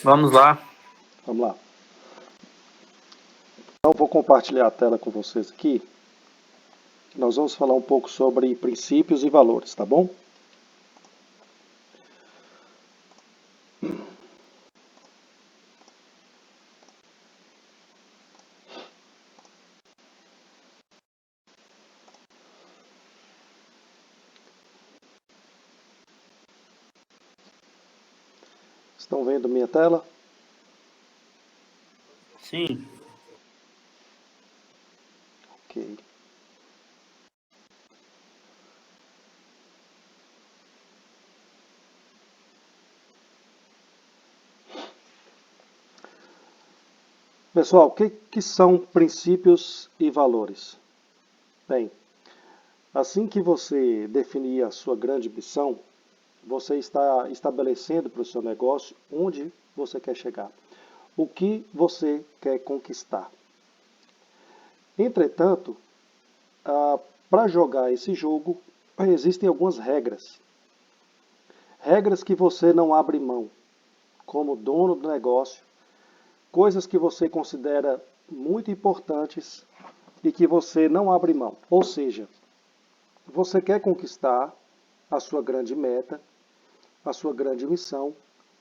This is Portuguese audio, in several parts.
Vamos lá. Vamos lá. Então, vou compartilhar a tela com vocês aqui. Nós vamos falar um pouco sobre princípios e valores, tá bom? Estão vendo minha tela? Sim. Ok. Pessoal, o que são princípios e valores? Bem, assim que você definir a sua grande missão, você está estabelecendo para o seu negócio onde você quer chegar, o que você quer conquistar. Entretanto, para jogar esse jogo, existem algumas regras. Regras que você não abre mão, como dono do negócio, coisas que você considera muito importantes e que você não abre mão. Ou seja, você quer conquistar a sua grande meta, a sua grande missão,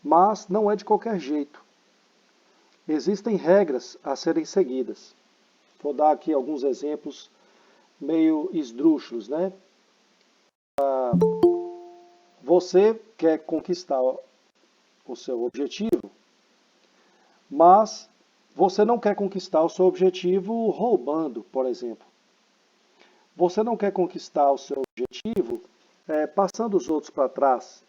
mas não é de qualquer jeito. Existem regras a serem seguidas. Vou dar aqui alguns exemplos meio esdrúxulos, né? Você quer conquistar o seu objetivo, mas você não quer conquistar o seu objetivo roubando, por exemplo. Você não quer conquistar o seu objetivo passando os outros para trás.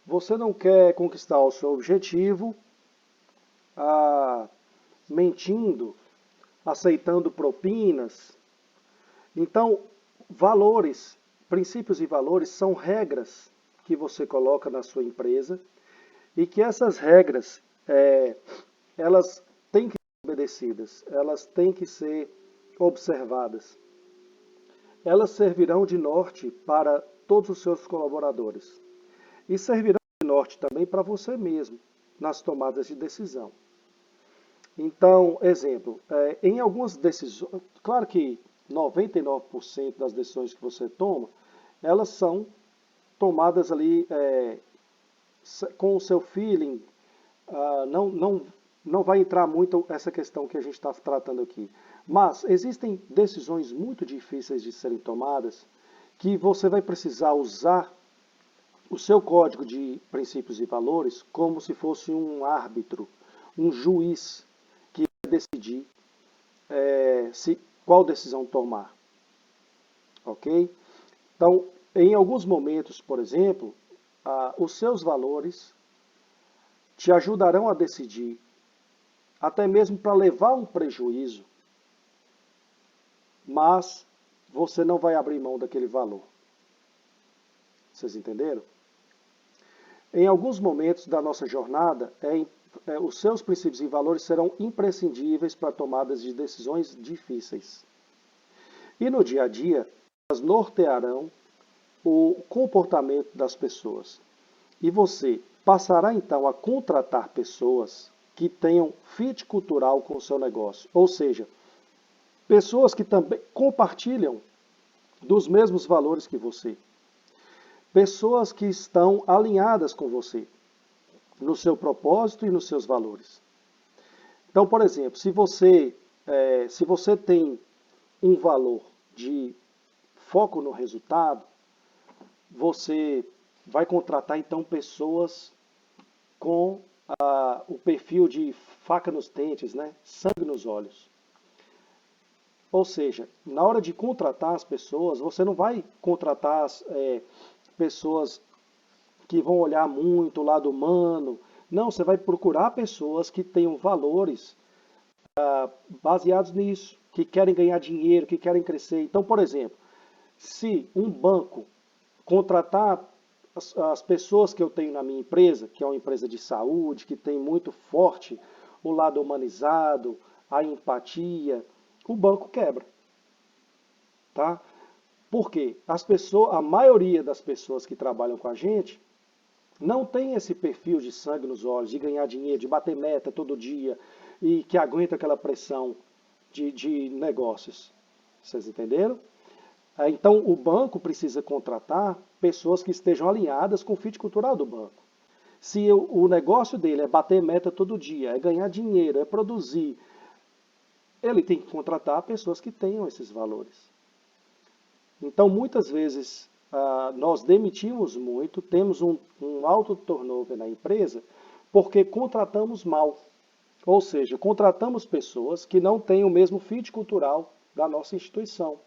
Você não quer conquistar o seu objetivo mentindo, aceitando propinas. Então, valores, princípios e valores são regras que você coloca na sua empresa e que essas regras, elas têm que ser obedecidas, elas têm que ser observadas. Elas servirão de norte para todos os seus colaboradores e servirão de norte também para você mesmo nas tomadas de decisão. Então, exemplo, em algumas decisões, claro que 99% das decisões que você toma, elas são tomadas ali com o seu feeling. Não vai entrar muito essa questão que a gente está tratando aqui. Mas existem decisões muito difíceis de serem tomadas que você vai precisar usar o seu código de princípios e valores como se fosse um árbitro, um juiz que vai decidir qual decisão tomar. Ok? Então, em alguns momentos, por exemplo, os seus valores te ajudarão a decidir, até mesmo para levar um prejuízo, mas você não vai abrir mão daquele valor. Vocês entenderam? Em alguns momentos da nossa jornada, os seus princípios e valores serão imprescindíveis para tomadas de decisões difíceis. E no dia a dia, elas nortearão o comportamento das pessoas. E você passará então a contratar pessoas que tenham fit cultural com o seu negócio. Ou seja, pessoas que também compartilham dos mesmos valores que você. Pessoas que estão alinhadas com você no seu propósito e nos seus valores. Então, por exemplo, se você tem um valor de foco no resultado, você vai contratar então pessoas com o perfil de faca nos dentes, né? Sangue nos olhos. Ou seja, na hora de contratar as pessoas, você não vai contratar pessoas que vão olhar muito o lado humano. Não, você vai procurar pessoas que tenham valores baseados nisso, que querem ganhar dinheiro, que querem crescer. Então, por exemplo, se um banco contratar as pessoas que eu tenho na minha empresa, que é uma empresa de saúde, que tem muito forte o lado humanizado, a empatia, o banco quebra. Tá? Por quê? A maioria das pessoas que trabalham com a gente não tem esse perfil de sangue nos olhos, de ganhar dinheiro, de bater meta todo dia e que aguenta aquela pressão de negócios. Vocês entenderam? Então, o banco precisa contratar pessoas que estejam alinhadas com o fit cultural do banco. Se o negócio dele é bater meta todo dia, é ganhar dinheiro, é produzir, ele tem que contratar pessoas que tenham esses valores. Então, muitas vezes, nós demitimos muito, temos um alto turnover na empresa, porque contratamos mal. Ou seja, contratamos pessoas que não têm o mesmo fit cultural da nossa instituição.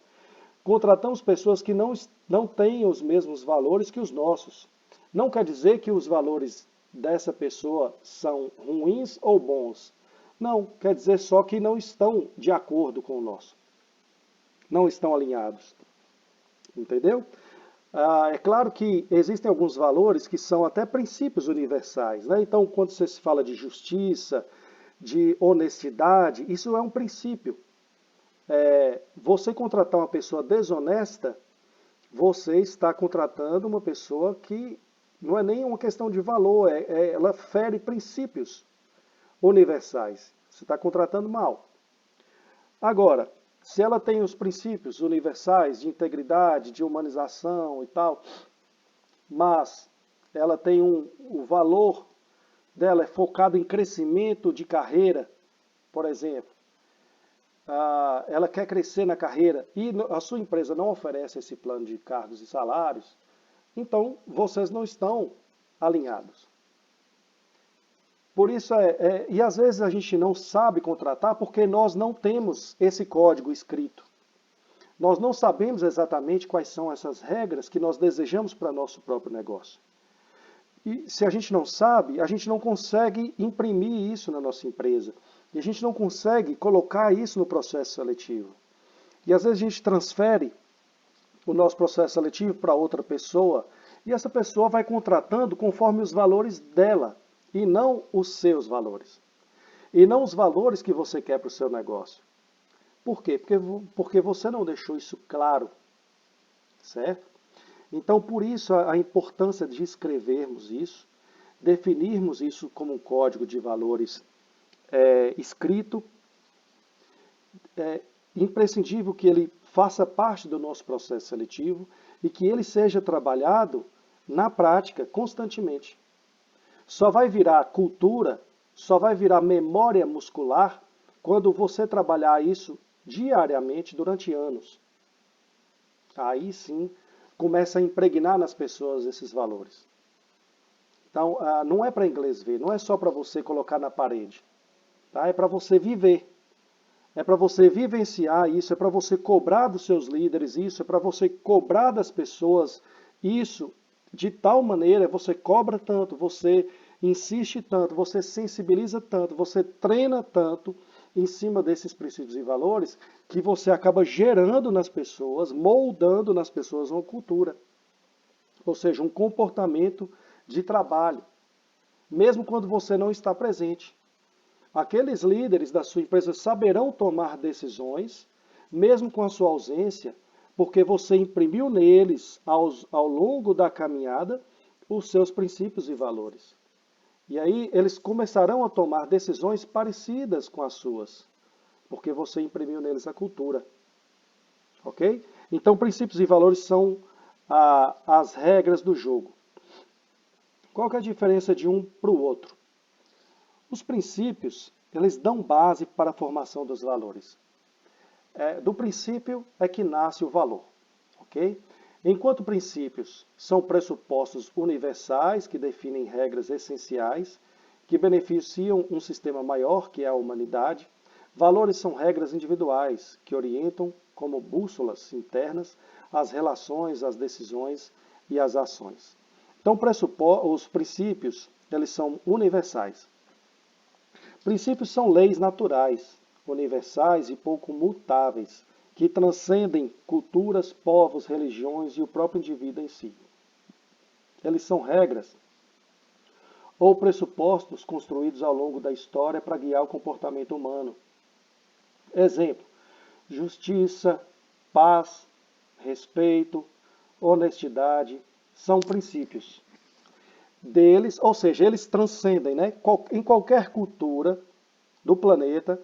Contratamos pessoas que não têm os mesmos valores que os nossos. Não quer dizer que os valores dessa pessoa são ruins ou bons. Não, quer dizer só que não estão de acordo com o nosso. Não estão alinhados. Entendeu? É claro que existem alguns valores que são até princípios universais, né? Então, quando você se fala de justiça, de honestidade, isso é um princípio. Você contratar uma pessoa desonesta, você está contratando uma pessoa que não é nem uma questão de valor, ela fere princípios universais. Você está contratando mal. Agora, se ela tem os princípios universais de integridade, de humanização e tal, mas ela tem o valor dela é focado em crescimento de carreira, por exemplo, ela quer crescer na carreira e a sua empresa não oferece esse plano de cargos e salários, então vocês não estão alinhados. Por isso e às vezes a gente não sabe contratar porque nós não temos esse código escrito. Nós não sabemos exatamente quais são essas regras que nós desejamos para nosso próprio negócio. E se a gente não sabe, a gente não consegue imprimir isso na nossa empresa. E a gente não consegue colocar isso no processo seletivo. E às vezes a gente transfere o nosso processo seletivo para outra pessoa e essa pessoa vai contratando conforme os valores dela e não os seus valores. E não os valores que você quer para o seu negócio. Por quê? Porque você não deixou isso claro, certo? Então, por isso, a importância de escrevermos isso, definirmos isso como um código de valores escrito, é imprescindível que ele faça parte do nosso processo seletivo e que ele seja trabalhado na prática constantemente. Só vai virar cultura, só vai virar memória muscular quando você trabalhar isso diariamente durante anos. Aí sim começa a impregnar nas pessoas esses valores. Então, não é para inglês ver, não é só para você colocar na parede. Tá? É para você viver. É para você vivenciar isso, é para você cobrar dos seus líderes isso, é para você cobrar das pessoas isso, de tal maneira, você cobra tanto, você insiste tanto, você sensibiliza tanto, você treina tanto em cima desses princípios e valores, que você acaba gerando nas pessoas, moldando nas pessoas uma cultura. Ou seja, um comportamento de trabalho, mesmo quando você não está presente. Aqueles líderes da sua empresa saberão tomar decisões, mesmo com a sua ausência, porque você imprimiu neles, ao longo da caminhada, os seus princípios e valores. E aí eles começarão a tomar decisões parecidas com as suas, porque você imprimiu neles a cultura. Ok? Então, princípios e valores são as regras do jogo. Qual que é a diferença de um para o outro? Os princípios, eles dão base para a formação dos valores. Do princípio é que nasce o valor, ok? Enquanto princípios são pressupostos universais que definem regras essenciais que beneficiam um sistema maior, que é a humanidade, valores são regras individuais que orientam como bússolas internas as relações, as decisões e as ações. Então, os princípios, eles são universais. Princípios são leis naturais, universais e pouco mutáveis, que transcendem culturas, povos, religiões e o próprio indivíduo em si. Eles são regras ou pressupostos construídos ao longo da história para guiar o comportamento humano. Exemplo: justiça, paz, respeito, honestidade são princípios. deles, ou seja, eles transcendem, né? Em qualquer cultura do planeta,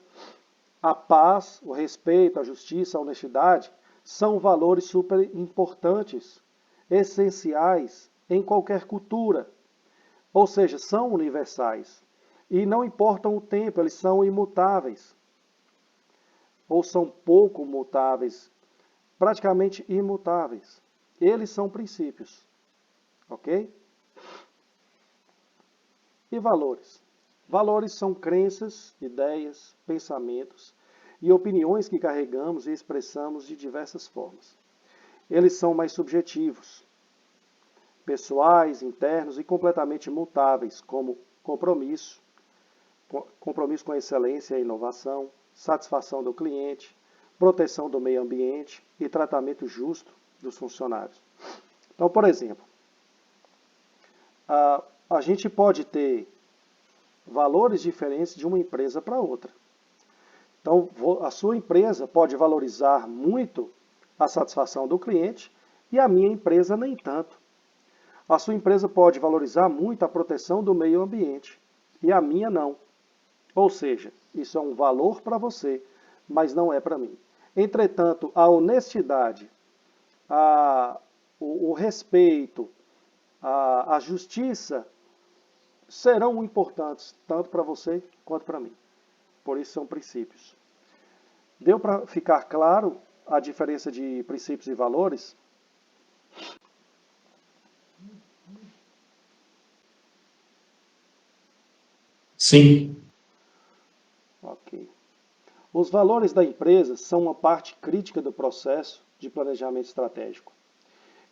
a paz, o respeito, a justiça, a honestidade são valores super importantes, essenciais em qualquer cultura. Ou seja, são universais. E não importam o tempo, eles são imutáveis. Ou são pouco mutáveis, praticamente imutáveis. Eles são princípios. Ok? E valores? Valores são crenças, ideias, pensamentos e opiniões que carregamos e expressamos de diversas formas. Eles são mais subjetivos, pessoais, internos e completamente mutáveis, como compromisso com a excelência e a inovação, satisfação do cliente, proteção do meio ambiente e tratamento justo dos funcionários. Então, por exemplo, a gente pode ter valores diferentes de uma empresa para outra. Então, a sua empresa pode valorizar muito a satisfação do cliente e a minha empresa nem tanto. A sua empresa pode valorizar muito a proteção do meio ambiente e a minha não. Ou seja, isso é um valor para você, mas não é para mim. Entretanto, a honestidade, o respeito, a justiça serão importantes tanto para você quanto para mim. Por isso são princípios. Deu para ficar claro a diferença de princípios e valores? Sim. Ok. Os valores da empresa são uma parte crítica do processo de planejamento estratégico.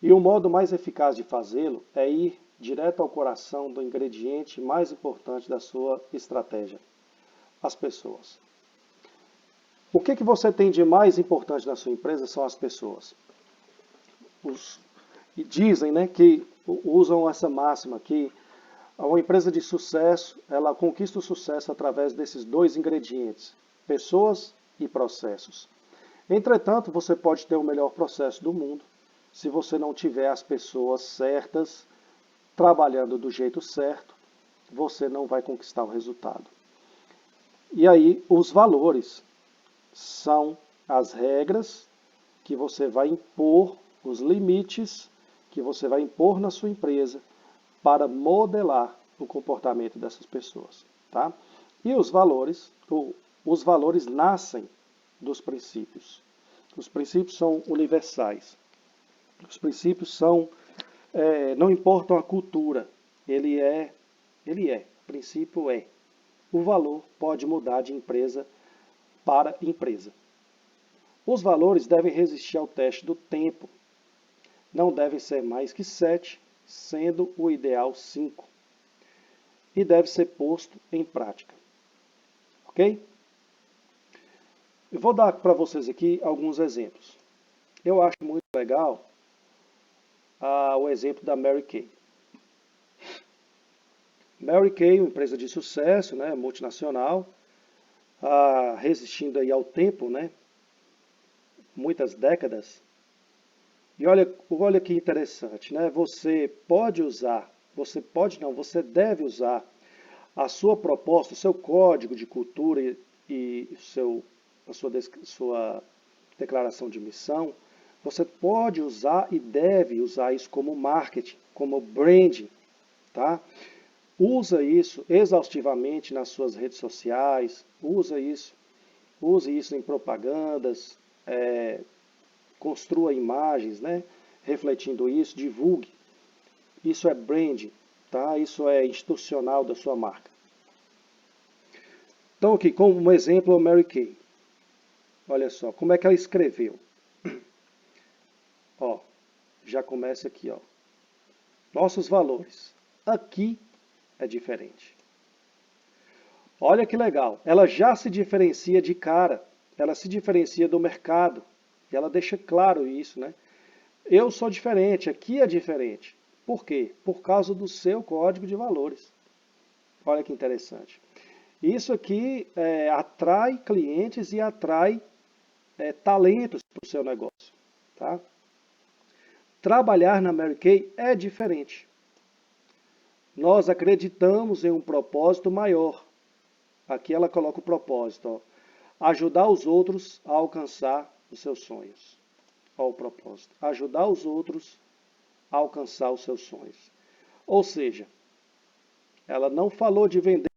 E o modo mais eficaz de fazê-lo é ir direto ao coração do ingrediente mais importante da sua estratégia, as pessoas. O que você tem de mais importante na sua empresa são as pessoas. E dizem, né, que usam essa máxima que uma empresa de sucesso, ela conquista o sucesso através desses dois ingredientes, pessoas e processos. Entretanto, você pode ter o melhor processo do mundo, se você não tiver as pessoas certas, trabalhando do jeito certo, você não vai conquistar o resultado. E aí, os valores são as regras que você vai impor, os limites que você vai impor na sua empresa para modelar o comportamento dessas pessoas. Tá? E os valores nascem dos princípios. Os princípios são universais. Os princípios são, não importam a cultura, ele é, o princípio é. O valor pode mudar de empresa para empresa. Os valores devem resistir ao teste do tempo. Não devem ser mais que 7, sendo o ideal 5. E deve ser posto em prática. Ok? Eu vou dar para vocês aqui alguns exemplos. Eu acho muito legal o exemplo da Mary Kay. Mary Kay, uma empresa de sucesso, né, multinacional, resistindo aí ao tempo, né, muitas décadas. E olha que interessante, né? Você deve usar a sua proposta, o seu código de cultura e sua declaração de missão. Você pode usar e deve usar isso como marketing, como branding, tá? Usa isso exaustivamente nas suas redes sociais, use isso em propagandas, construa imagens, né, refletindo isso, divulgue. Isso é branding, tá? Isso é institucional da sua marca. Então aqui, como um exemplo, a Mary Kay. Olha só, como é que ela escreveu. Ó, já começa aqui, ó. Nossos valores. Aqui é diferente. Olha que legal. Ela já se diferencia de cara. Ela se diferencia do mercado. E ela deixa claro isso, né? Eu sou diferente, aqui é diferente. Por quê? Por causa do seu código de valores. Olha que interessante. Isso aqui atrai clientes e atrai talentos para o seu negócio. Tá? Trabalhar na Mary Kay é diferente. Nós acreditamos em um propósito maior. Aqui ela coloca o propósito, ó. Ajudar os outros a alcançar os seus sonhos. Olha o propósito. Ajudar os outros a alcançar os seus sonhos. Ou seja, ela não falou de vender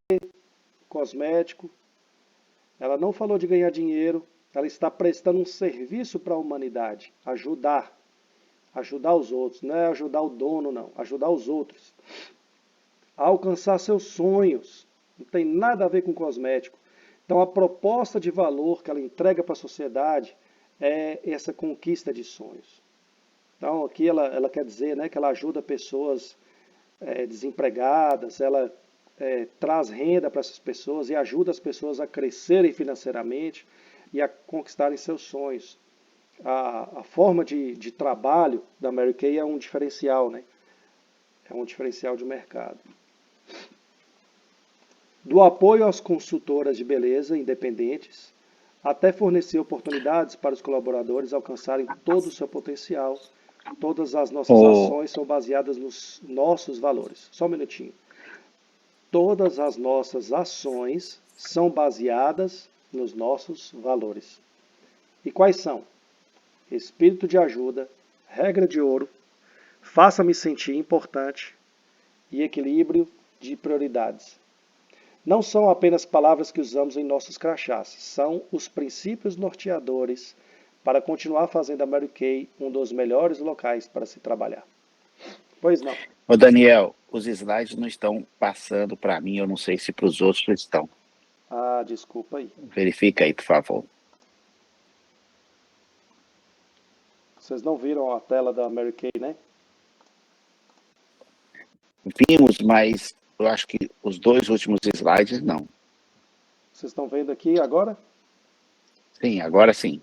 cosmético, ela não falou de ganhar dinheiro, ela está prestando um serviço para a humanidade. Ajudar. Ajudar os outros. Não é ajudar o dono, não. Ajudar os outros a alcançar seus sonhos. Não tem nada a ver com cosmético. Então, a proposta de valor que ela entrega para a sociedade é essa conquista de sonhos. Então, aqui ela quer dizer, né, que ela ajuda pessoas desempregadas, ela traz renda para essas pessoas e ajuda as pessoas a crescerem financeiramente e a conquistarem seus sonhos. A forma de trabalho da Mary Kay é um diferencial, né? É um diferencial de mercado. Do apoio às consultoras de beleza independentes, até fornecer oportunidades para os colaboradores alcançarem todo o seu potencial. Todas as nossas Ô, ações são baseadas nos nossos valores. Só um minutinho. Todas as nossas ações são baseadas nos nossos valores. E quais são? Espírito de ajuda, regra de ouro, faça-me sentir importante e equilíbrio de prioridades. Não são apenas palavras que usamos em nossos crachás, são os princípios norteadores para continuar fazendo a Mary Kay um dos melhores locais para se trabalhar. Pois não. ô Daniel, os slides não estão passando para mim, eu não sei se para os outros estão. Ah, desculpa aí. Verifica aí, por favor. Vocês não viram a tela da Mary Kay, né? Vimos, mas eu acho que os dois últimos slides não. Vocês estão vendo aqui agora? Sim, agora sim.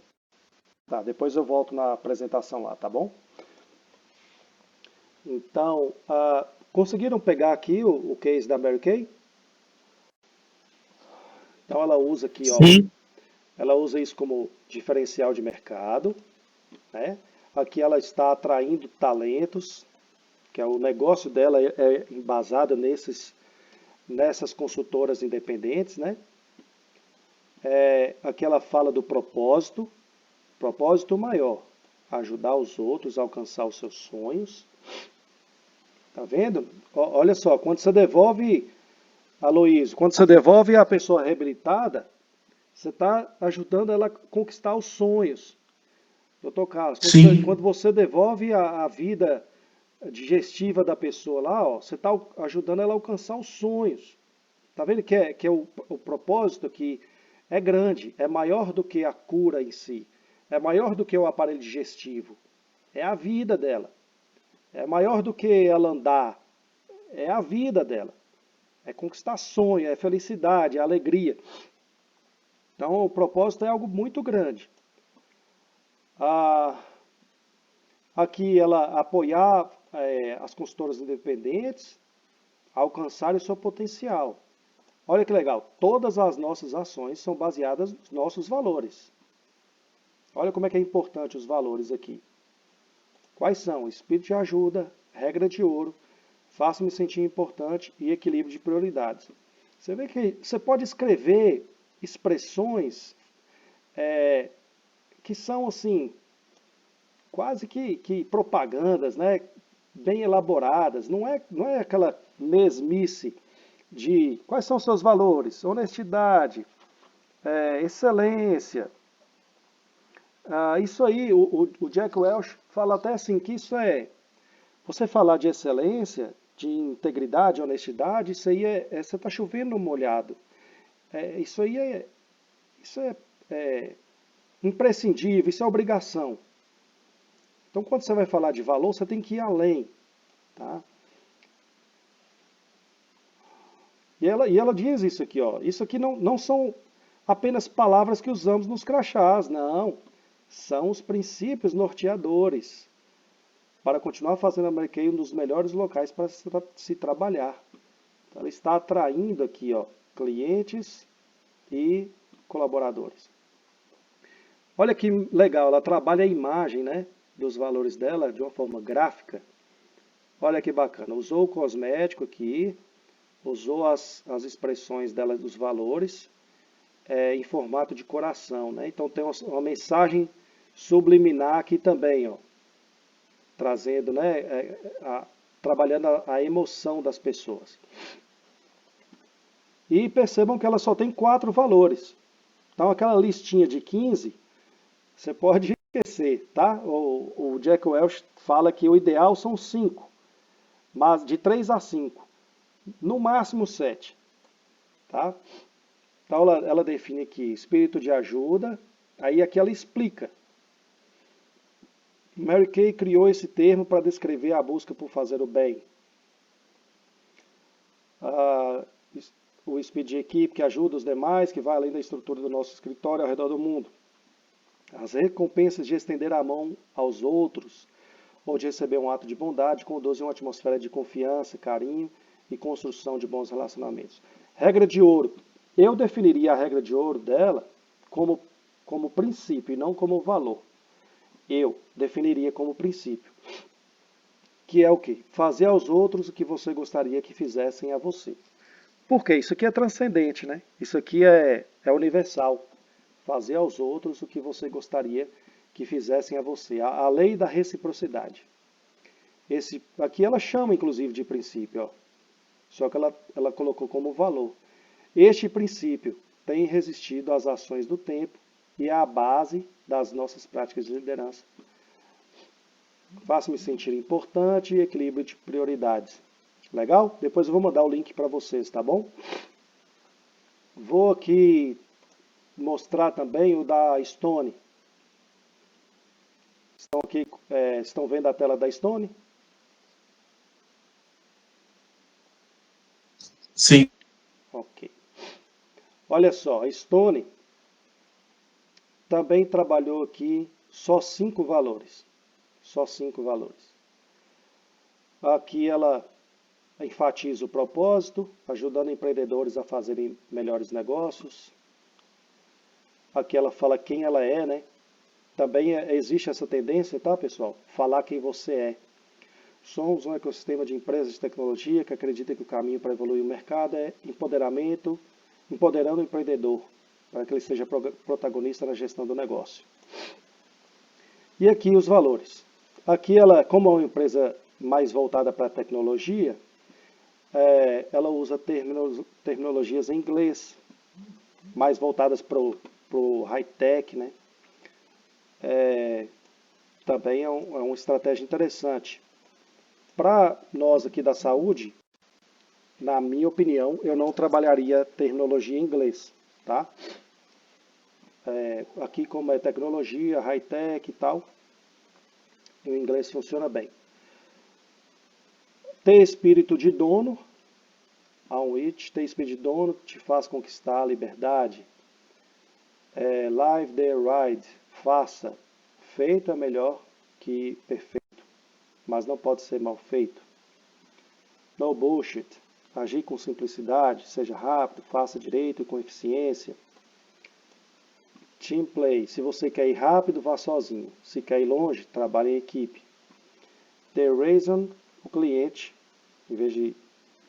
Tá, depois eu volto na apresentação lá, tá bom? Então, conseguiram pegar aqui o case da Mary Kay? Então ela usa aqui, ó, Sim. ela usa isso como diferencial de mercado, né? Aqui ela está atraindo talentos, que é o negócio dela é embasado nessas consultoras independentes, né? Aqui ela fala do propósito maior, ajudar os outros a alcançar os seus sonhos. Tá vendo? Olha só, quando você devolve, Aloysio, quando você devolve a pessoa reabilitada, você está ajudando ela a conquistar os sonhos. Doutor Carlos, Sim. quando você devolve a vida digestiva da pessoa lá, ó, você está ajudando ela a alcançar os sonhos. Tá vendo que o propósito aqui é grande, é maior do que a cura em si, é maior do que o aparelho digestivo, é a vida dela, é maior do que ela andar, é a vida dela, é conquistar sonho, é felicidade, é alegria. Então o propósito é algo muito grande. Aqui ela apoiar as consultoras independentes a alcançarem o seu potencial. Olha que legal, todas as nossas ações são baseadas nos nossos valores. Olha como é que é importante os valores aqui. Quais são? Espírito de ajuda, regra de ouro, faça-me sentir importante e equilíbrio de prioridades. Você vê que você pode escrever expressões que são assim, quase que propagandas, né? Bem elaboradas. Não é aquela mesmice de quais são os seus valores, honestidade, excelência. Isso aí, o Jack Welch fala até assim, que isso você falar de excelência, de integridade, honestidade, isso aí você está chovendo no molhado. Isso aí é imprescindível, isso é obrigação. Então, quando você vai falar de valor, você tem que ir além. Tá? E ela diz isso aqui, ó. Isso aqui não são apenas palavras que usamos nos crachás, não. São os princípios norteadores para continuar fazendo a Mary Kay um dos melhores locais para se trabalhar. Ela está atraindo aqui, ó, clientes e colaboradores. Olha que legal, ela trabalha a imagem, né, dos valores dela de uma forma gráfica. Olha que bacana, usou o cosmético aqui, usou as expressões dela, dos valores, em formato de coração, né? Então tem uma mensagem subliminar aqui também, ó, trazendo, né, trabalhando a emoção das pessoas. E percebam que ela só tem 4 valores. Então aquela listinha de 15, você pode esquecer, tá? O Jack Welch fala que o ideal são 5, mas de 3 a 5, no máximo 7, tá? Então ela define aqui espírito de ajuda, aí aqui ela explica. Mary Kay criou esse termo para descrever a busca por fazer o bem. O Speed de equipe que ajuda os demais, que vai além da estrutura do nosso escritório ao redor do mundo. As recompensas de estender a mão aos outros, ou de receber um ato de bondade, conduzem uma atmosfera de confiança, carinho e construção de bons relacionamentos. Regra de ouro. Eu definiria a regra de ouro dela como princípio e não como valor. Eu definiria como princípio. Que é o quê? Fazer aos outros o que você gostaria que fizessem a você. Porque isso aqui é transcendente, né? Isso aqui é universal. Fazer aos outros o que você gostaria que fizessem a você. A lei da reciprocidade. Aqui ela chama, inclusive, de princípio. Ó. Só que ela colocou como valor. Este princípio tem resistido às ações do tempo e é a base das nossas práticas de liderança. Faça-me sentir importante e equilíbrio de prioridades. Legal? Depois eu vou mandar o link para vocês, tá bom? Vou aqui mostrar também o da Stone. Estão vendo a tela da Stone? Sim. Ok. Olha só, a Stone também trabalhou aqui só 5 valores. Só 5 valores. Aqui ela enfatiza o propósito, ajudando empreendedores a fazerem melhores negócios. Aqui ela fala quem ela é, né? Também existe essa tendência, tá, pessoal? Falar quem você é. Somos um ecossistema de empresas de tecnologia que acredita que o caminho para evoluir o mercado é empoderando o empreendedor, para que ele seja protagonista na gestão do negócio. E aqui os valores. Aqui ela, como é uma empresa mais voltada para a tecnologia, ela usa terminologias em inglês, mais voltadas para o high-tech, né? Também é uma estratégia interessante. Para nós aqui da saúde, na minha opinião, eu não trabalharia terminologia em inglês, tá? Aqui como é tecnologia, high-tech e tal, o inglês funciona bem. Ter espírito de dono, ter espírito de dono te faz conquistar a liberdade. Live the ride, faça. Feito é melhor que perfeito, mas não pode ser mal feito. No bullshit, agir com simplicidade, seja rápido, faça direito e com eficiência. Team play, se você quer ir rápido, vá sozinho. Se quer ir longe, trabalhe em equipe. The reason, o cliente, em vez de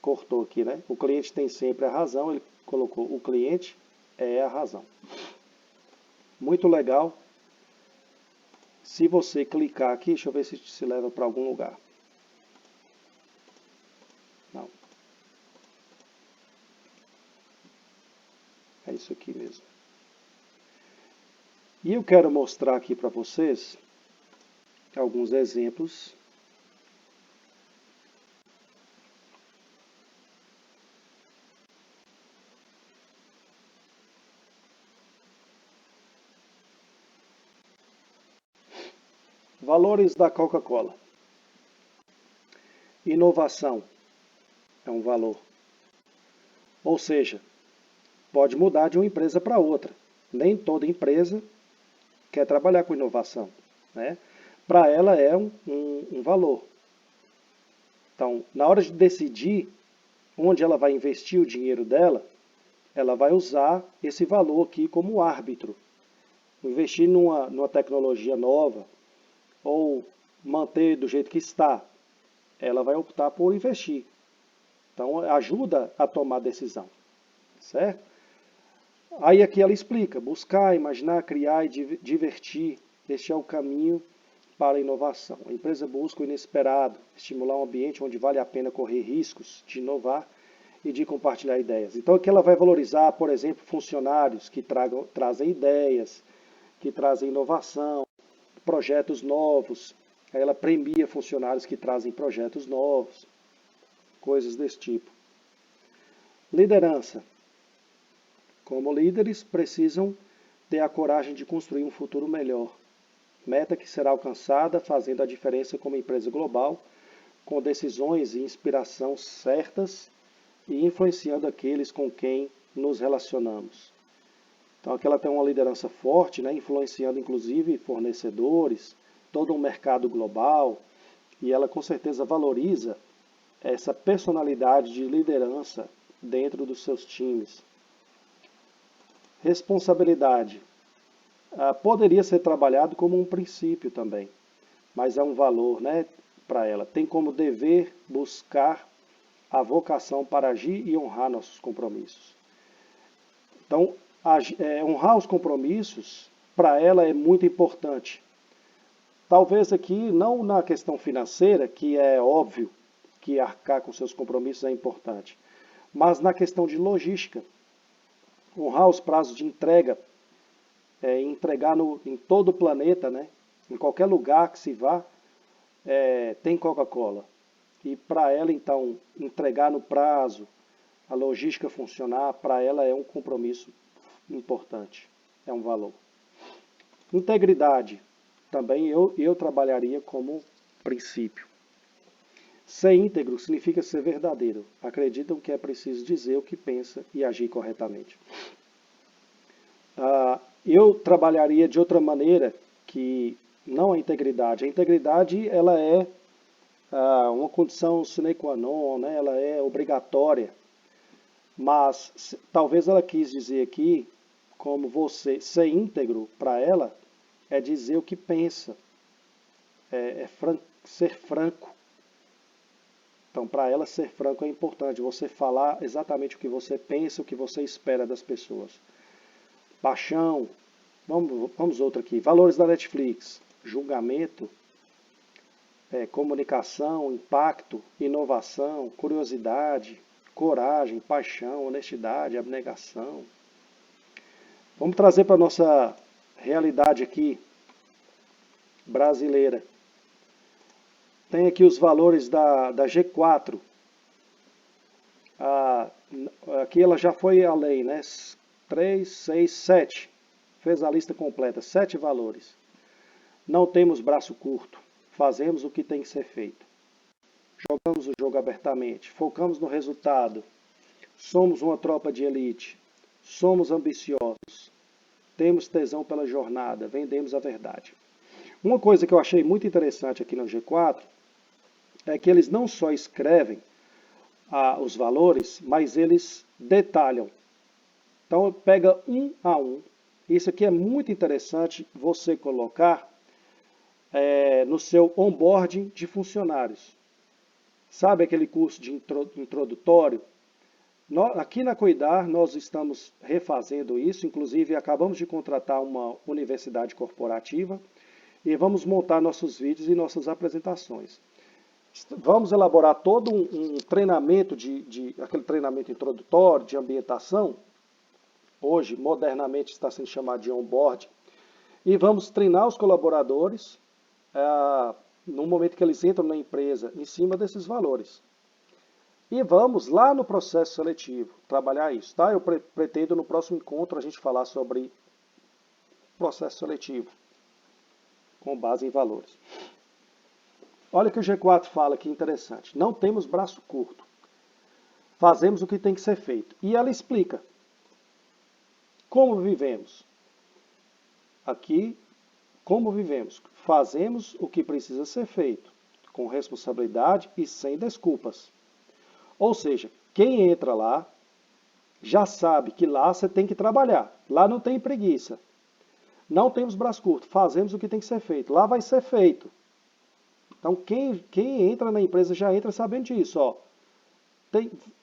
cortou aqui, né? O cliente tem sempre a razão, ele colocou o cliente é a razão. Muito legal. Se você clicar aqui, deixa eu ver se leva para algum lugar. Não. É isso aqui mesmo. E eu quero mostrar aqui para vocês alguns exemplos. Valores da Coca-Cola. Inovação é um valor. Ou seja, pode mudar de uma empresa para outra. Nem toda empresa quer trabalhar com inovação, né? Para ela é um valor. Então, na hora de decidir onde ela vai investir o dinheiro dela, ela vai usar esse valor aqui como árbitro. Investir numa tecnologia nova ou manter do jeito que está, ela vai optar por investir. Então, ajuda a tomar decisão, certo? Aí aqui ela explica, buscar, imaginar, criar e divertir, este é o caminho para a inovação. A empresa busca o inesperado, estimular um ambiente onde vale a pena correr riscos de inovar e de compartilhar ideias. Então aqui ela vai valorizar, por exemplo, funcionários que trazem ideias, que trazem inovação, projetos novos. Aí ela premia funcionários que trazem projetos novos, coisas desse tipo. Liderança. Como líderes, precisam ter a coragem de construir um futuro melhor. Meta que será alcançada fazendo a diferença como empresa global, com decisões e inspiração certas e influenciando aqueles com quem nos relacionamos. Então aqui ela tem uma liderança forte, né, influenciando inclusive fornecedores, todo um mercado global, e ela com certeza valoriza essa personalidade de liderança dentro dos seus times. Responsabilidade. Poderia ser trabalhado como um princípio também, mas é um valor, né, para ela. Tem como dever buscar a vocação para agir e honrar nossos compromissos. Então, honrar os compromissos, para ela é muito importante. Talvez aqui, não na questão financeira, que é óbvio que arcar com seus compromissos é importante, mas na questão de logística. Honrar os prazos de entrega, entregar em todo o planeta, né? Em qualquer lugar que se vá, tem Coca-Cola. E para ela, então, entregar no prazo, a logística funcionar, para ela é um compromisso importante, é um valor. Integridade, também eu trabalharia como princípio. Ser íntegro significa ser verdadeiro. Acreditam que é preciso dizer o que pensa e agir corretamente. Eu trabalharia de outra maneira, que não a integridade. A integridade ela é uma condição sine qua non, né? Ela é obrigatória. Mas talvez ela quis dizer aqui, como você ser íntegro para ela, é dizer o que pensa, ser franco. Então, para ela, ser franco é importante, você falar exatamente o que você pensa, o que você espera das pessoas. Paixão, vamos outro aqui, valores da Netflix, julgamento, comunicação, impacto, inovação, curiosidade, coragem, paixão, honestidade, abnegação. Vamos trazer para a nossa realidade aqui, brasileira. Tem aqui os valores da G4. Aqui ela já foi além, né? 3, 6, 7. Fez a lista completa, 7 valores. Não temos braço curto. Fazemos o que tem que ser feito. Jogamos o jogo abertamente. Focamos no resultado. Somos uma tropa de elite. Somos ambiciosos. Temos tesão pela jornada. Vendemos a verdade. Uma coisa que eu achei muito interessante aqui no G4 é que eles não só escrevem os valores, mas eles detalham. Então, pega um a um. Isso aqui é muito interessante você colocar no seu onboarding de funcionários. Sabe aquele curso de introdutório? Aqui na Cuidar, nós estamos refazendo isso, inclusive acabamos de contratar uma universidade corporativa e vamos montar nossos vídeos e nossas apresentações. Vamos elaborar todo um treinamento, aquele treinamento introdutório, de ambientação, hoje modernamente está sendo chamado de onboarding, e vamos treinar os colaboradores no momento que eles entram na empresa, em cima desses valores. E vamos lá no processo seletivo trabalhar isso, tá? Eu pretendo no próximo encontro a gente falar sobre processo seletivo, com base em valores. Olha o que o G4 fala, que interessante. Não temos braço curto. Fazemos o que tem que ser feito. E ela explica como vivemos. Aqui, como vivemos. Fazemos o que precisa ser feito, com responsabilidade e sem desculpas. Ou seja, quem entra lá já sabe que lá você tem que trabalhar. Lá não tem preguiça. Não temos braço curto. Fazemos o que tem que ser feito. Lá vai ser feito. Então, quem entra na empresa já entra sabendo disso, ó.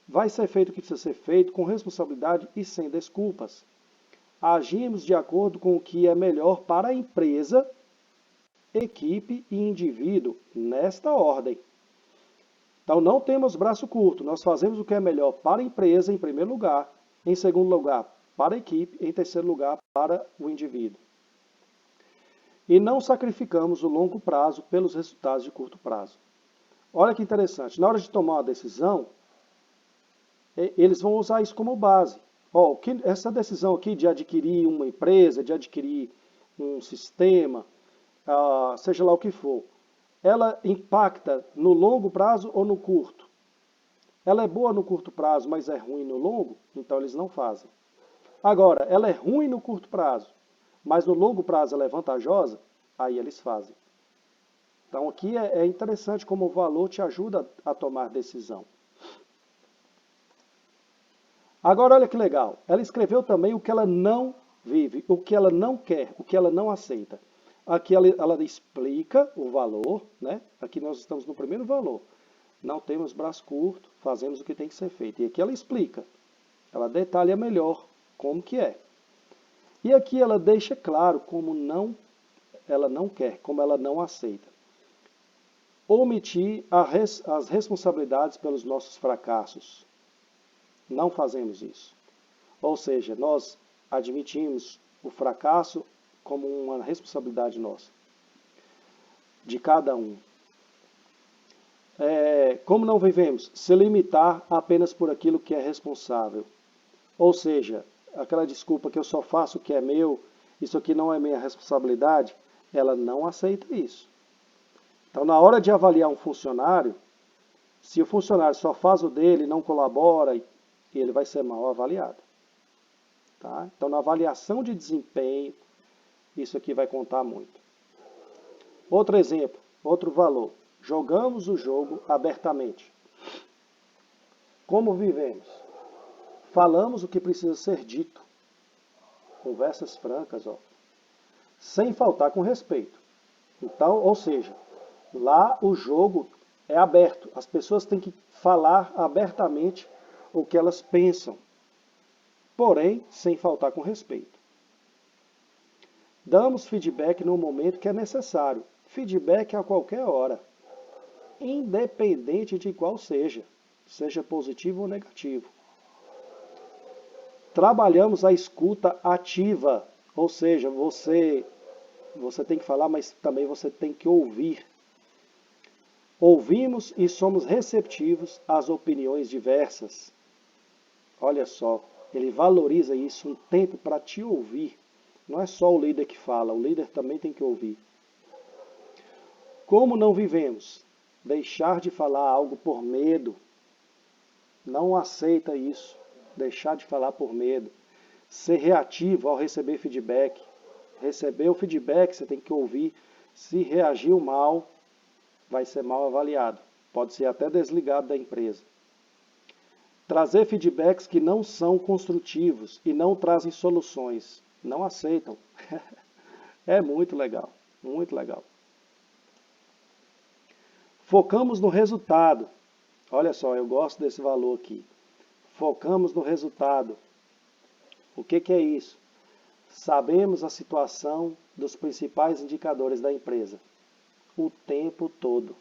Vai ser feito o que precisa ser feito, com responsabilidade e sem desculpas. Agimos de acordo com o que é melhor para a empresa, equipe e indivíduo, nesta ordem. Então, não temos braço curto, nós fazemos o que é melhor para a empresa, em primeiro lugar, em segundo lugar, para a equipe, em terceiro lugar, para o indivíduo. E não sacrificamos o longo prazo pelos resultados de curto prazo. Olha que interessante, na hora de tomar uma decisão, eles vão usar isso como base. Ó, essa decisão aqui de adquirir uma empresa, de adquirir um sistema, seja lá o que for, ela impacta no longo prazo ou no curto? Ela é boa no curto prazo, mas é ruim no longo? Então eles não fazem. Agora, ela é ruim no curto prazo, mas no longo prazo ela é vantajosa? Aí eles fazem. Então aqui é interessante como o valor te ajuda a tomar decisão. Agora olha que legal, ela escreveu também o que ela não vive, o que ela não quer, o que ela não aceita. Aqui ela explica o valor, né? Aqui nós estamos no primeiro valor. Não temos braço curto, fazemos o que tem que ser feito. E aqui ela explica, ela detalha melhor como que é. E aqui ela deixa claro como ela não quer, como ela não aceita. Omitir as responsabilidades pelos nossos fracassos. Não fazemos isso. Ou seja, nós admitimos o fracasso como uma responsabilidade nossa, de cada um. Como não vivemos? Se limitar apenas por aquilo que é responsável. Ou seja, aquela desculpa que eu só faço o que é meu, isso aqui não é minha responsabilidade, ela não aceita isso. Então, na hora de avaliar um funcionário, se o funcionário só faz o dele, não colabora, ele vai ser mal avaliado. Tá? Então, na avaliação de desempenho, isso aqui vai contar muito. Outro exemplo, outro valor. Jogamos o jogo abertamente. Como vivemos? Falamos o que precisa ser dito. Conversas francas, ó. Sem faltar com respeito. Então, ou seja, lá o jogo é aberto. As pessoas têm que falar abertamente o que elas pensam, porém, sem faltar com respeito. Damos feedback no momento que é necessário. Feedback a qualquer hora, independente de qual seja positivo ou negativo. Trabalhamos a escuta ativa, ou seja, você tem que falar, mas também você tem que ouvir. Ouvimos e somos receptivos às opiniões diversas. Olha só, ele valoriza isso, um tempo para te ouvir. Não é só o líder que fala, o líder também tem que ouvir. Como não vivemos? Deixar de falar algo por medo. Não aceita isso. Deixar de falar por medo. Ser reativo ao receber feedback. Receber o feedback, você tem que ouvir. Se reagiu mal, vai ser mal avaliado. Pode ser até desligado da empresa. Trazer feedbacks que não são construtivos e não trazem soluções. Não aceitam. É muito legal, muito legal. Focamos no resultado. Olha só, eu gosto desse valor aqui. Focamos no resultado. O que é isso? Sabemos a situação dos principais indicadores da empresa. O tempo todo.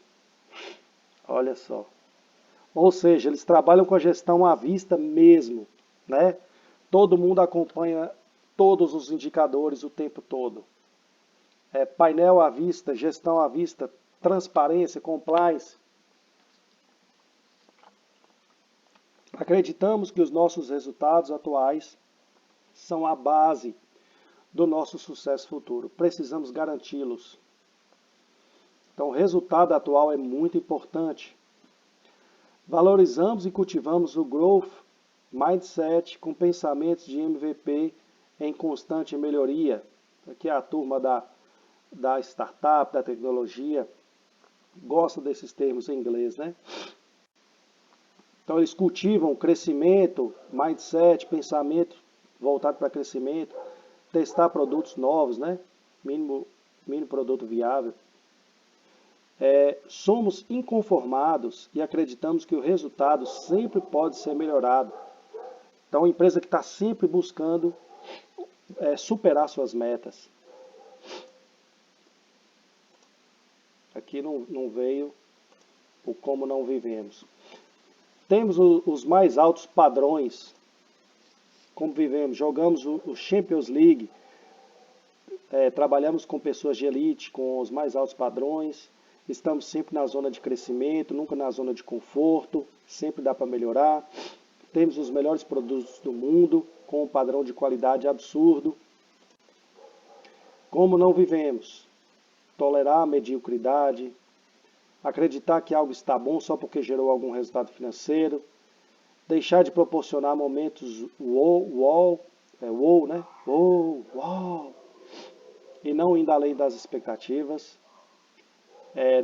Olha só. Ou seja, eles trabalham com a gestão à vista mesmo, né? Todo mundo acompanha todos os indicadores o tempo todo. Painel à vista, gestão à vista, transparência, compliance. Acreditamos que os nossos resultados atuais são a base do nosso sucesso futuro. Precisamos garanti-los. Então, o resultado atual é muito importante. Valorizamos e cultivamos o growth mindset com pensamentos de MVP em constante melhoria. Aqui é a turma da startup, da tecnologia, gosta desses termos em inglês, né? Então eles cultivam crescimento, mindset, pensamento voltado para crescimento, testar produtos novos, né? Mínimo produto viável. Somos inconformados e acreditamos que o resultado sempre pode ser melhorado. Então, a empresa que está sempre buscando superar suas metas. Aqui não veio o como não vivemos. Temos os mais altos padrões, como vivemos. Jogamos o Champions League, trabalhamos com pessoas de elite, com os mais altos padrões. Estamos sempre na zona de crescimento, nunca na zona de conforto, sempre dá para melhorar. Temos os melhores produtos do mundo, com um padrão de qualidade absurdo. Como não vivemos? Tolerar a mediocridade, acreditar que algo está bom só porque gerou algum resultado financeiro, deixar de proporcionar momentos wow, né? Wow, e não indo além das expectativas,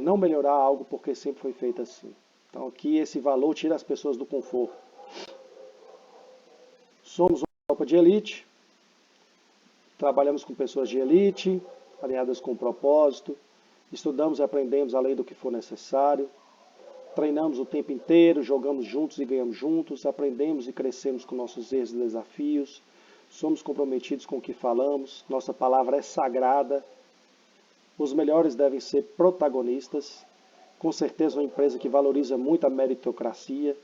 não melhorar algo porque sempre foi feito assim. Então aqui esse valor tira as pessoas do conforto. Somos uma tropa de elite, trabalhamos com pessoas de elite, alinhadas com propósito, estudamos e aprendemos além do que for necessário, treinamos o tempo inteiro, jogamos juntos e ganhamos juntos, aprendemos e crescemos com nossos erros e desafios, somos comprometidos com o que falamos, nossa palavra é sagrada, os melhores devem ser protagonistas, com certeza uma empresa que valoriza muito a meritocracia.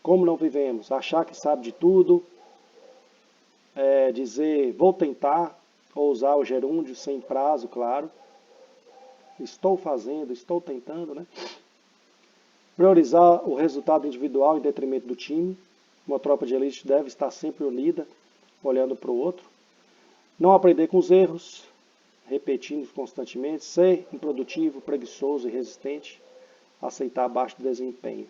Como não vivemos? Achar que sabe de tudo, dizer vou tentar, ou usar o gerúndio sem prazo, claro. Estou fazendo, estou tentando, né? Priorizar o resultado individual em detrimento do time. Uma tropa de elite deve estar sempre unida, olhando para o outro. Não aprender com os erros, repetindo constantemente. Ser improdutivo, preguiçoso e resistente. Aceitar baixo desempenho.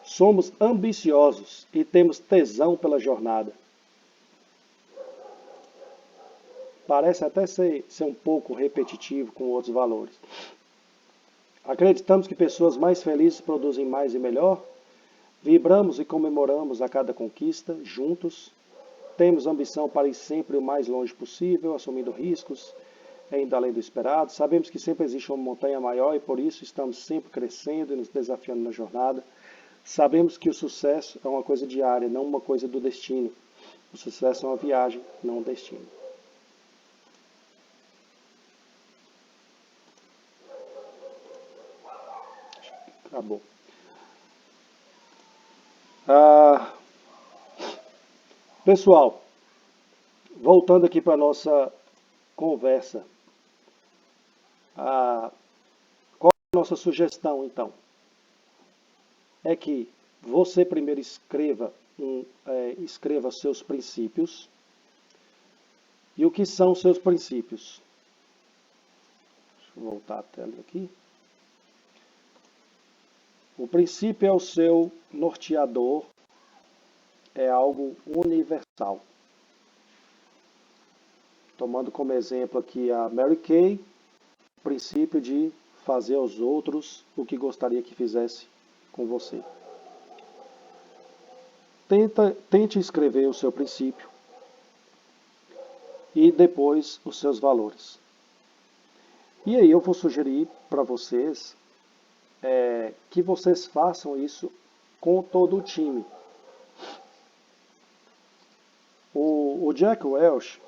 Somos ambiciosos e temos tesão pela jornada. Parece até ser um pouco repetitivo com outros valores. Acreditamos que pessoas mais felizes produzem mais e melhor. Vibramos e comemoramos a cada conquista, juntos. Temos ambição para ir sempre o mais longe possível, assumindo riscos, indo além do esperado. Sabemos que sempre existe uma montanha maior e por isso estamos sempre crescendo e nos desafiando na jornada. Sabemos que o sucesso é uma coisa diária, não uma coisa do destino. O sucesso é uma viagem, não um destino. Acabou. Pessoal, voltando aqui para a nossa conversa. Qual é a nossa sugestão, então? É que você primeiro escreva seus princípios. E o que são seus princípios? Deixa eu voltar a tela aqui. O princípio é o seu norteador, é algo universal. Tomando como exemplo aqui a Mary Kay, o princípio de fazer aos outros o que gostaria que fizesse com você. Tente escrever o seu princípio e depois os seus valores. E aí eu vou sugerir para vocês que vocês façam isso com todo o time. O Jack Welch,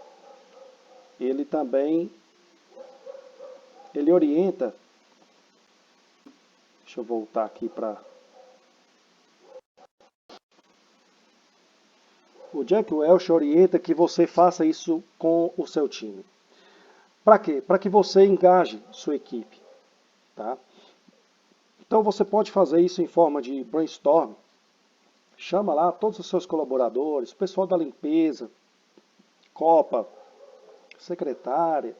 ele também orienta. Deixa eu voltar aqui para... O Jack Welch orienta que você faça isso com o seu time. Para quê? Para que você engaje sua equipe. Tá? Então você pode fazer isso em forma de brainstorm. Chama lá todos os seus colaboradores, pessoal da limpeza, copa, secretária,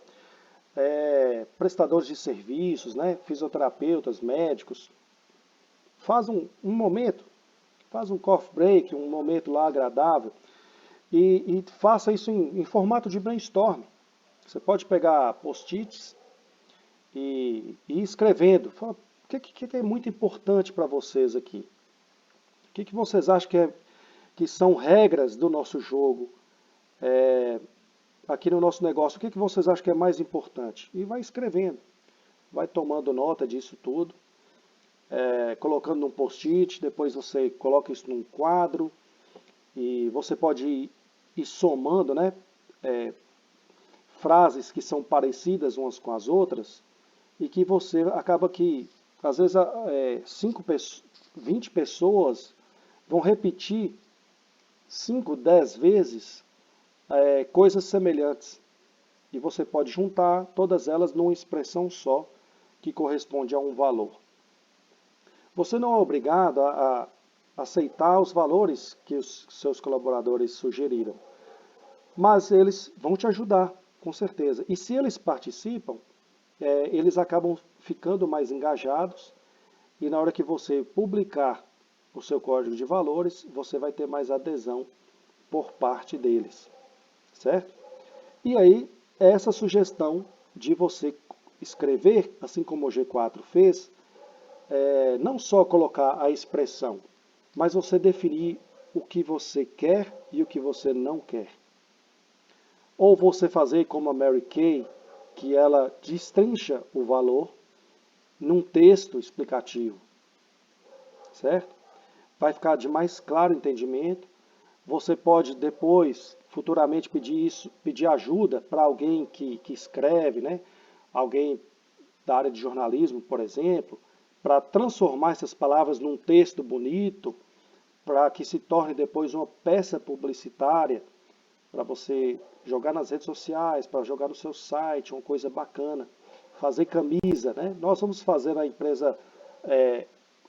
prestadores de serviços, né, fisioterapeutas, médicos. Faz um momento, faz um coffee break, um momento lá agradável e faça isso em formato de brainstorm. Você pode pegar post-its e ir escrevendo. Fala, o que é muito importante para vocês aqui? O que vocês acham que são regras do nosso jogo? aqui no nosso negócio, o que vocês acham que é mais importante? E vai escrevendo, vai tomando nota disso tudo, colocando num post-it, depois você coloca isso num quadro, e você pode ir somando, né, frases que são parecidas umas com as outras, e que você acaba que, às vezes, 20 pessoas vão repetir 5, 10 vezes coisas semelhantes. E você pode juntar todas elas numa expressão só, que corresponde a um valor. Você não é obrigado a aceitar os valores que os seus colaboradores sugeriram, mas eles vão te ajudar, com certeza. E se eles participam, eles acabam ficando mais engajados, e na hora que você publicar o seu código de valores, você vai ter mais adesão por parte deles, certo? E aí, essa sugestão de você escrever, assim como o G4 fez, não só colocar a expressão, mas você definir o que você quer e o que você não quer. Ou você fazer como a Mary Kay, que ela destrincha o valor num texto explicativo, certo? Vai ficar de mais claro entendimento. Você pode depois, futuramente, pedir ajuda para alguém que escreve, né? Alguém da área de jornalismo, por exemplo, para transformar essas palavras num texto bonito, para que se torne depois uma peça publicitária, para você jogar nas redes sociais, para jogar no seu site, uma coisa bacana. Fazer camisa, né? Nós vamos fazer na empresa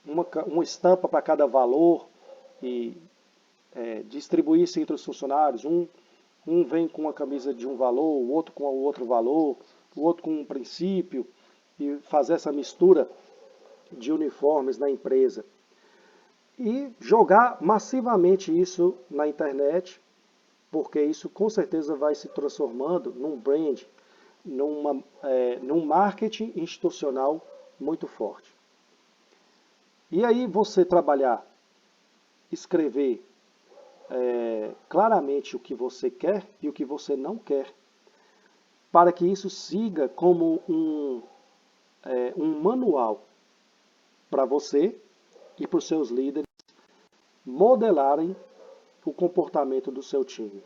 uma estampa para cada valor e distribuir isso entre os funcionários. Um vem com uma camisa de um valor, o outro com o outro valor, o outro com um princípio, e fazer essa mistura de uniformes na empresa. E jogar massivamente isso na internet, porque isso com certeza vai se transformando num brand, num marketing institucional muito forte. E aí você trabalhar, escrever claramente o que você quer e o que você não quer, para que isso siga como um manual para você e para os seus líderes modelarem o comportamento do seu time.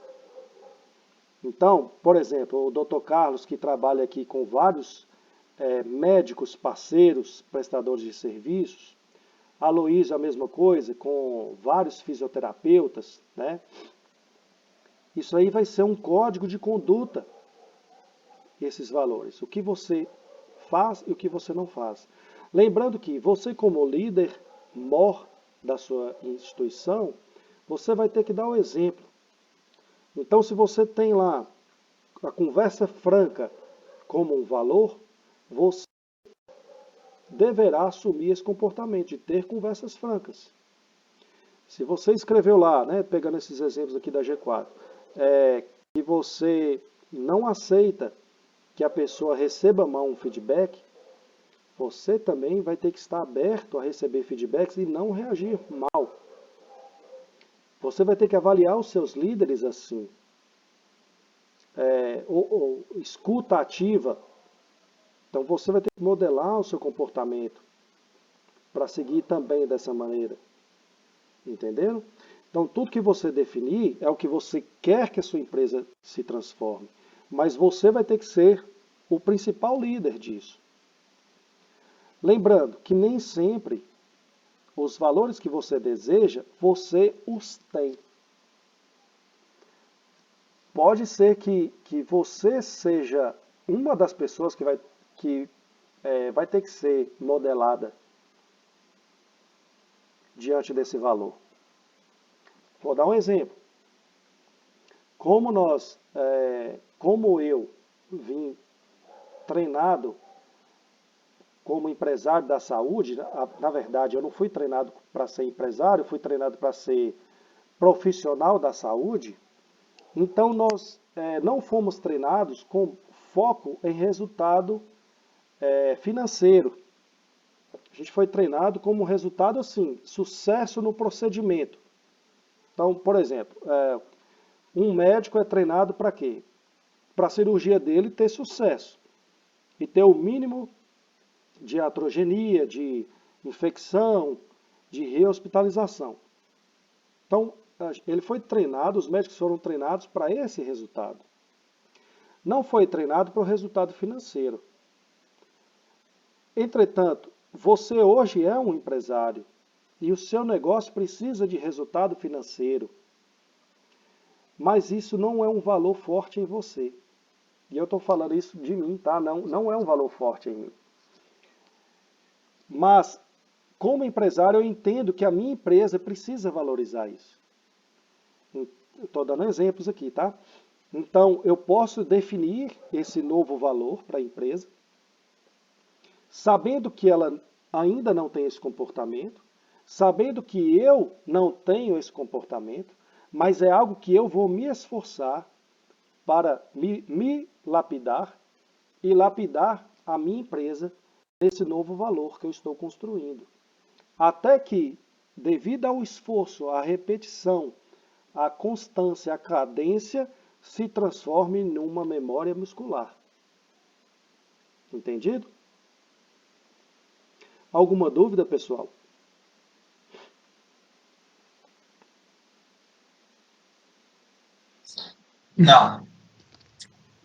Então, por exemplo, o Dr. Carlos, que trabalha aqui com vários médicos parceiros, prestadores de serviços, a Luísa a mesma coisa, com vários fisioterapeutas, né? Isso aí vai ser um código de conduta, esses valores. O que você faz e o que você não faz. Lembrando que você, como líder mor da sua instituição, você vai ter que dar o exemplo. Então, se você tem lá a conversa franca como um valor, você deverá assumir esse comportamento de ter conversas francas. Se você escreveu lá, né, pegando esses exemplos aqui da G4, que você não aceita que a pessoa receba mal um feedback, você também vai ter que estar aberto a receber feedbacks e não reagir mal. Você vai ter que avaliar os seus líderes assim. Escuta ativa. Então você vai ter que modelar o seu comportamento para seguir também dessa maneira. Entendeu? Então tudo que você definir é o que você quer que a sua empresa se transforme. Mas você vai ter que ser o principal líder disso. Lembrando que nem sempre os valores que você deseja, você os tem. Pode ser que você seja uma das pessoas que vai ter que ser modelada diante desse valor. Vou dar um exemplo. Como eu vim treinado como empresário da saúde, na verdade eu não fui treinado para ser empresário, eu fui treinado para ser profissional da saúde, então nós não fomos treinados com foco em resultado financeiro. A gente foi treinado como resultado assim, sucesso no procedimento. Então, por exemplo, um médico é treinado para quê? para a cirurgia dele ter sucesso e ter o mínimo de iatrogenia, de infecção, de rehospitalização. Então, ele foi treinado, os médicos foram treinados para esse resultado. Não foi treinado para o resultado financeiro. Entretanto, você hoje é um empresário e o seu negócio precisa de resultado financeiro, mas isso não é um valor forte em você. E eu estou falando isso de mim, tá? Não é um valor forte em mim. Mas, como empresário, eu entendo que a minha empresa precisa valorizar isso. Estou dando exemplos aqui, tá? Então, eu posso definir esse novo valor para a empresa, sabendo que ela ainda não tem esse comportamento, sabendo que eu não tenho esse comportamento, mas é algo que eu vou me esforçar para me lapidar e lapidar a minha empresa nesse novo valor que eu estou construindo. Até que, devido ao esforço, à repetição, à constância, à cadência, se transforme numa memória muscular. Entendido? Alguma dúvida, pessoal? Não.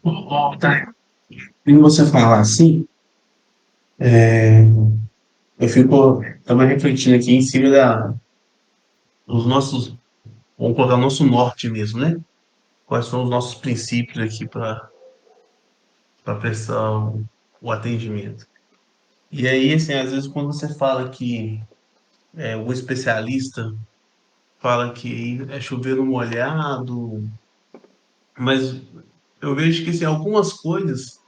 Ó, tá. Quando você falar assim, eu fico também refletindo aqui em cima dos nossos, vamos colocar o nosso norte mesmo, né? Quais são os nossos princípios aqui para prestar o atendimento. E aí, assim, às vezes quando você fala que o especialista fala que é chover no molhado, mas eu vejo que assim, algumas coisas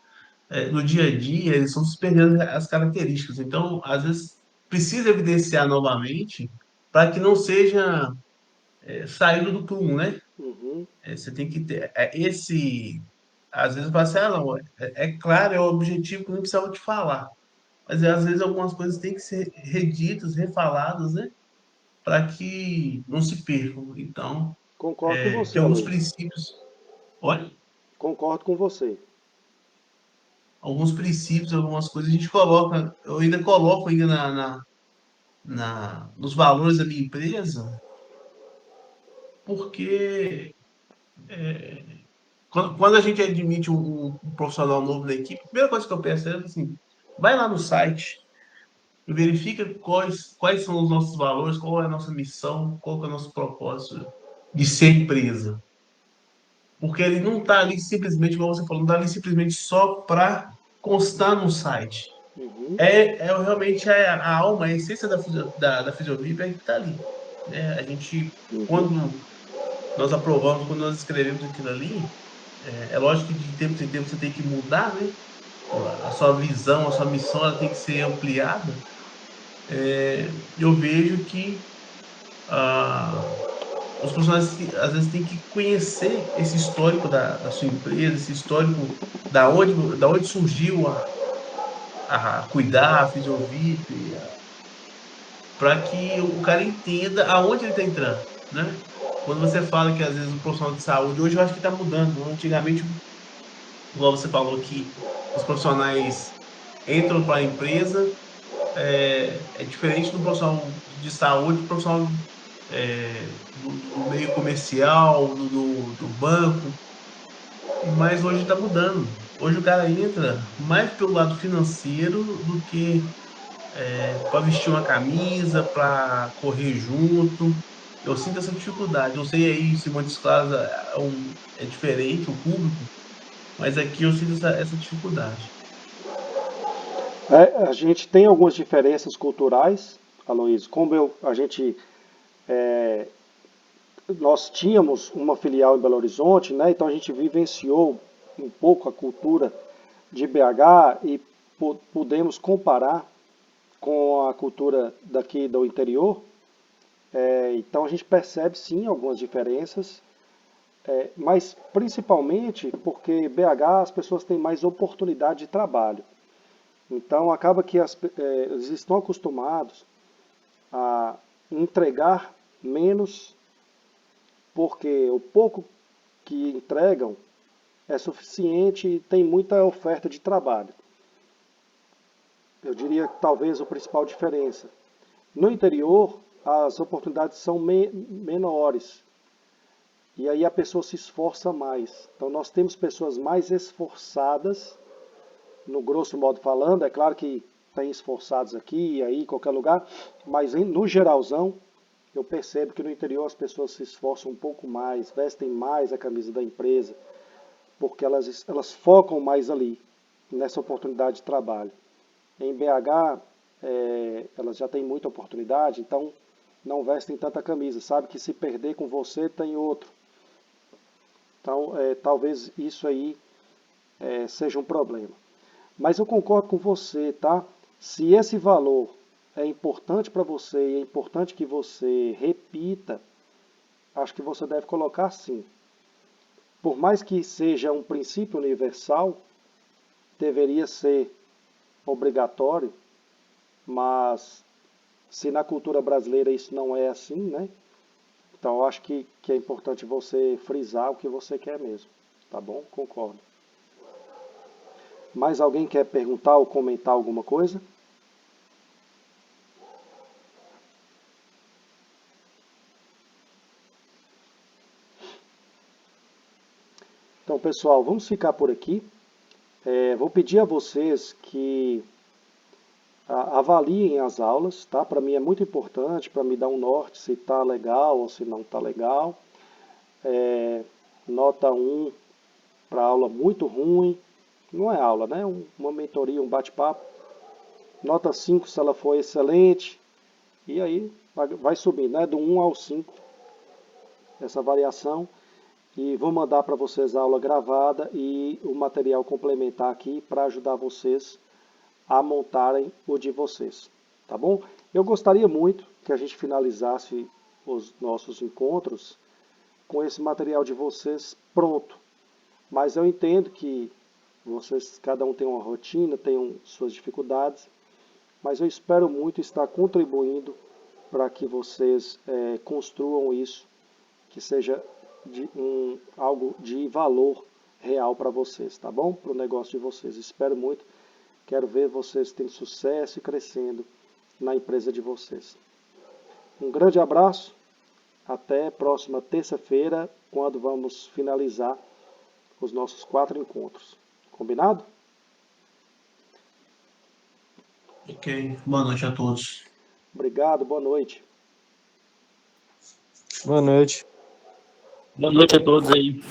no dia a dia eles estão se perdendo as características. Então, às vezes, precisa evidenciar novamente para que não seja saído do prumo, né? Uhum, Você tem que ter esse. Às vezes vai ser, não, é claro, é o objetivo que eu não precisava te falar. Mas às vezes algumas coisas têm que ser reditas, refaladas, né? Para que não se percam. Então, concordo com você, tem alguns Aloysio. princípios. Olha, Concordo com você. alguns princípios, algumas coisas a gente coloca, eu ainda coloco ainda nos valores da minha empresa, porque quando a gente admite um profissional novo na equipe, a primeira coisa que eu peço é assim, vai lá no site, verifica quais são os nossos valores, qual é a nossa missão, qual é o nosso propósito de ser empresa. Porque ele não está ali simplesmente, como você falou, não está ali simplesmente só para constar no site. Uhum, Realmente a alma, a essência da Fisiovip é que está ali. Né? A gente, uhum, quando nós aprovamos, quando nós escrevemos aquilo ali, é lógico que de tempo em tempo você tem que mudar, né? A sua visão, a sua missão, ela tem que ser ampliada. Eu vejo que os profissionais às vezes têm que conhecer esse histórico da sua empresa, esse histórico da onde surgiu a cuidar, a Fisiovip, para que o cara entenda aonde ele está entrando, né? Quando você fala que às vezes o profissional de saúde, hoje eu acho que está mudando. Antigamente, igual você falou que os profissionais entram para a empresa, é diferente do profissional de saúde, do profissional do meio comercial, do banco, mas hoje está mudando. Hoje o cara entra mais pelo lado financeiro do que para vestir uma camisa, para correr junto. Eu sinto essa dificuldade. Não sei aí se Montes Claros é diferente o público, mas aqui eu sinto essa dificuldade. a gente tem algumas diferenças culturais, Aloysio. A gente, nós tínhamos uma filial em Belo Horizonte, né? Então a gente vivenciou um pouco a cultura de BH e pudemos comparar com a cultura daqui do interior. Então a gente percebe sim algumas diferenças, mas principalmente porque BH as pessoas têm mais oportunidade de trabalho. Então acaba que eles estão acostumados a entregar menos, porque o pouco que entregam é suficiente e tem muita oferta de trabalho. Eu diria que talvez a principal diferença. No interior, as oportunidades são menores. E aí a pessoa se esforça mais. Então nós temos pessoas mais esforçadas, no grosso modo falando, é claro que tem esforçados aqui e aí, em qualquer lugar, mas no geralzão, eu percebo que no interior as pessoas se esforçam um pouco mais, vestem mais a camisa da empresa, porque elas focam mais ali, nessa oportunidade de trabalho. Em BH, elas já têm muita oportunidade, então não vestem tanta camisa, sabe que se perder com você tem outro. Então, talvez isso aí seja um problema. Mas eu concordo com você, tá? Se esse valor é importante para você e é importante que você repita, acho que você deve colocar sim. Por mais que seja um princípio universal, deveria ser obrigatório, mas se na cultura brasileira isso não é assim, né? Então eu acho que é importante você frisar o que você quer mesmo, tá bom? Concordo. Mais alguém quer perguntar ou comentar alguma coisa? Então, pessoal, vamos ficar por aqui. Vou pedir a vocês que avaliem as aulas, tá? Para mim é muito importante, para me dar um norte se está legal ou se não está legal. Nota 1 para aula muito ruim, não é aula, né? Uma mentoria, um bate-papo. Nota 5 se ela for excelente, e aí vai subindo, né? Do 1 ao 5, essa variação. E vou mandar para vocês a aula gravada e o material complementar aqui para ajudar vocês a montarem o de vocês, tá bom? Eu gostaria muito que a gente finalizasse os nossos encontros com esse material de vocês pronto, mas eu entendo que vocês, cada um tem uma rotina, tem suas dificuldades, mas eu espero muito estar contribuindo para que vocês construam isso, que seja algo de valor real para vocês, tá bom? Para o negócio de vocês. Espero muito. Quero ver vocês tendo sucesso e crescendo na empresa de vocês. Um grande abraço. Até próxima terça-feira, quando vamos finalizar os nossos 4 encontros. Combinado? Ok. Boa noite a todos. Obrigado, boa noite. Boa noite. Boa noite a todos aí.